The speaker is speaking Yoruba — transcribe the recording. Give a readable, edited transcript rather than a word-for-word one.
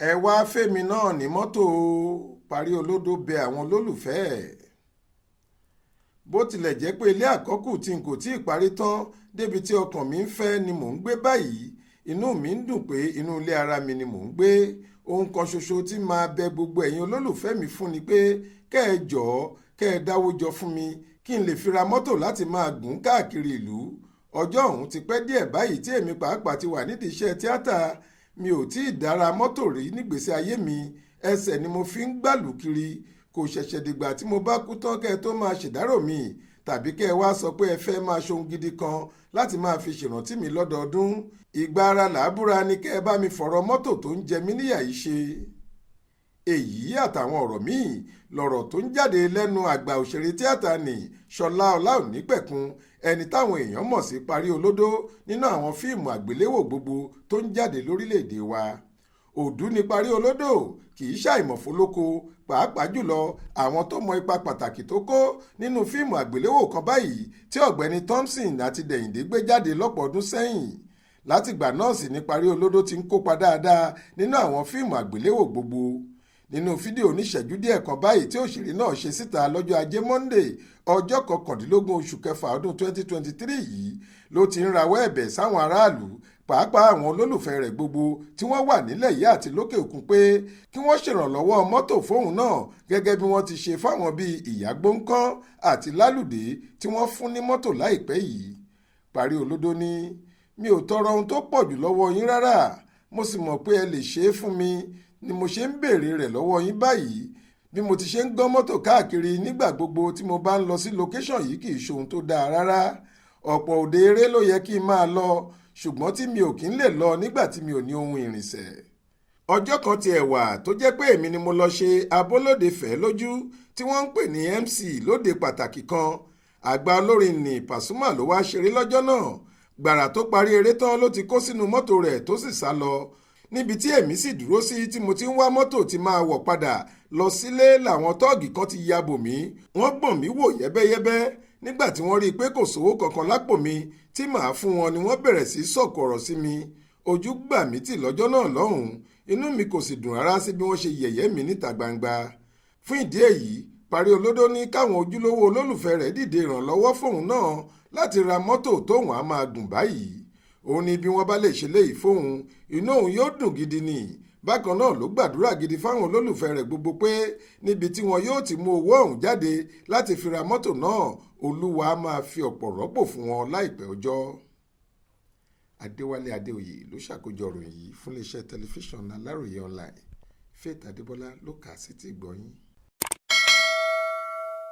ẹ wá fẹ́mi náà ní mọ́tò Pariolodo bẹ àwọn olólùfẹ́ ẹ̀. Bó tilẹ̀ jẹ́ pé ilé àkọ́kù tí n kò tí ì parí tán débi tí ọkàn mi ń fẹ́ ni mò ń gbé báyìí, inú mi ń dùn pé inú ilé ara mi ni mò ń gbé. Ohun kan ṣoṣo tí máa bẹ gbogbo ẹ̀yin olólùfẹ́ mi fún ni pé kẹ́ ẹ jọ̀ọ́ kẹ́ ẹ dáwó jọ fún mi kí n lè fi ra mọ́tò láti máa gùn káàkiri ìlú. Ọjọ́ ọ̀hún ti pẹ́ díẹ̀ báyìí tí èmi pàápàá ti wà nídìí iṣẹ́ tíátà. Mi ò tí ì dára mọ́tò rí nígbésí ayé mi, ẹsẹ̀ ni mo fi ń gbàlù kiri. Kò ṣẹ̀ṣẹ̀ dìgbà tí mo bá kú tán kẹ́ ẹ tó máa ṣèdárò mi, tàbí kẹ́ ẹ wá sọ pé ẹ fẹ́ máa ṣohun gidi kan láti máa fi ṣèrántí mi lọ́dọọdún. Ìgbà ara làábúra ni kẹ́ ẹ bá mi fọ̀rọ̀ mọ́tò tó ń jẹ mí níyà yìí ṣe. Èyí àtàwọn ọ̀rọ̀ míì lọ̀rọ̀ tó ń jáde lẹ́nu àgbà òṣèré tíátà ní Ṣọlá Ọláònípẹ̀kun, ẹni táwọn èèyàn mọ̀ sí Pariolodo nínú àwọn fíìmù àgbéléwò gbogbo tó ń jáde lórílẹ̀‐èdè wa. Òdú ni Pariolodo, kì í ṣàìmọ̀fólóko, pàápàá jùlọ àwọn tó mọ ipa pàtàkì tó kó nínú fíìmù àgbéléwò kan báyìí tí ọ̀gbẹ́ni Thompson àti Dẹ̀yìndé gbé jáde lọ́pọ̀ ọdún sẹ́yìn. Látìgbà náà sì ni Pariolodo ti ń kópa dáadáa nínú àwọn fíìmù àgbéléwò gbogbo. Nínú fídíò oníṣẹ́jú díẹ̀ kan báyìí tí òṣèré náà ṣe síta lọ́jọ́ ajé Monday ọjọ́ 19 oṣù kẹfà ọdún 2023 yìí ló ti ń rawọ́ ẹ̀bẹ̀ sáwọn aráàlú, pàápàá àwọn olólùfẹ́ rẹ̀ gbogbo tí wọ́n wà nílẹ̀ yìí àti lókè òkun pé kí wọ́n ṣèrànlọ́wọ́ mọ́tò fóun náà gẹ́gẹ́ bí wọ́n ti ṣe fáwọn bíi ìyá gbóǹkan àti lálùdé tí wọ́n fún ní mọ́tò láìpẹ́ yìí. Pariolodo ní, mi ò tọrọ ohun tó pọ̀ jù lọ́wọ́ yín rárá, mo sì mọ̀ pé ẹ lè ṣe é fún mi ni mo ṣe ń béèrè rẹ̀ lọ́wọ́ yín báyìí. Bí mo ti ṣe ń gán mọ́tò káàkiri nígbà gbogbo tí mo bá ń lọ sí location yìí kì í ṣe ohun tó dáa rárá. Ọ̀pọ̀ òde eré ló yẹ kí n máa lọ, ṣùgbọ́n tí mi ò kí ń lè lọ nígbà tí mi ò ní ohun ìrìnsẹ̀. Ọjọ́ kan tiẹ̀ wà tó jẹ́ pé èmi ni mo lọ ṣe abólóde fẹ́ lójú tí wọ́n ń pè ní MC lóde pàtàkì kan. Àgbà olórin ní Pasuma ló wá ṣeré lọ́jọ́ náà. Gbàrà tó parí eré tán ló ti kó sínú mọ́tò rẹ̀ tó sì sá lọ. Níbi tí èmi sì dúró sí tí mo ti ń wá mọ́tò tí máa wọ̀ padà lọ sílé làwọn tọ́ọ̀gì kan ti ya bò mí. Wọ́n gbọ̀n mí wò yẹ́bẹ́yẹ́bẹ́. Nígbà tí wọ́n rí i pé kò sówó kankan lápò mi tí màá fún wọn ni wọ́n bẹ̀rẹ̀ sí sọ̀kò ọ̀rọ̀ sí mi. Ojú gbà mí tì lọ́jọ́ náà lọ́hùn-ún, inú mi kò sì dùn rárá sí bí wọ́n ṣe yẹ̀yẹ́ mi níta gbangba. Fún ìdí èyí, Pariolodo ní káwọn ojúlówó olólùfẹ́ rẹ̀ dìde ìrànlọ́wọ́ fóun náà láti ra mọ́tò tóun á máa gùn báyìí. Òun ni bí wọ́n bá lè ṣe léyìí fóun, inú òun yóò dùn gidi ni. Bákan náà ló gbàdúrà gidi fáwọn olólùfẹ́ rẹ̀ gbogbo pé níbi tí wọn yóò ti mú owó ọ̀hún jáde láti fi ra mọ́tò náà, Olúwa máa fi ọ̀pọ̀ rọ́pò fún wọn láìpẹ́ ọjọ́. Adéwálé Adéoyè ló ṣàkójọ ìròyìn yìí fún iléeṣẹ́ tẹlifíṣàn Aláròye online. Faith Adébọ́lá ló kà á sétí ìgbọ́ yín.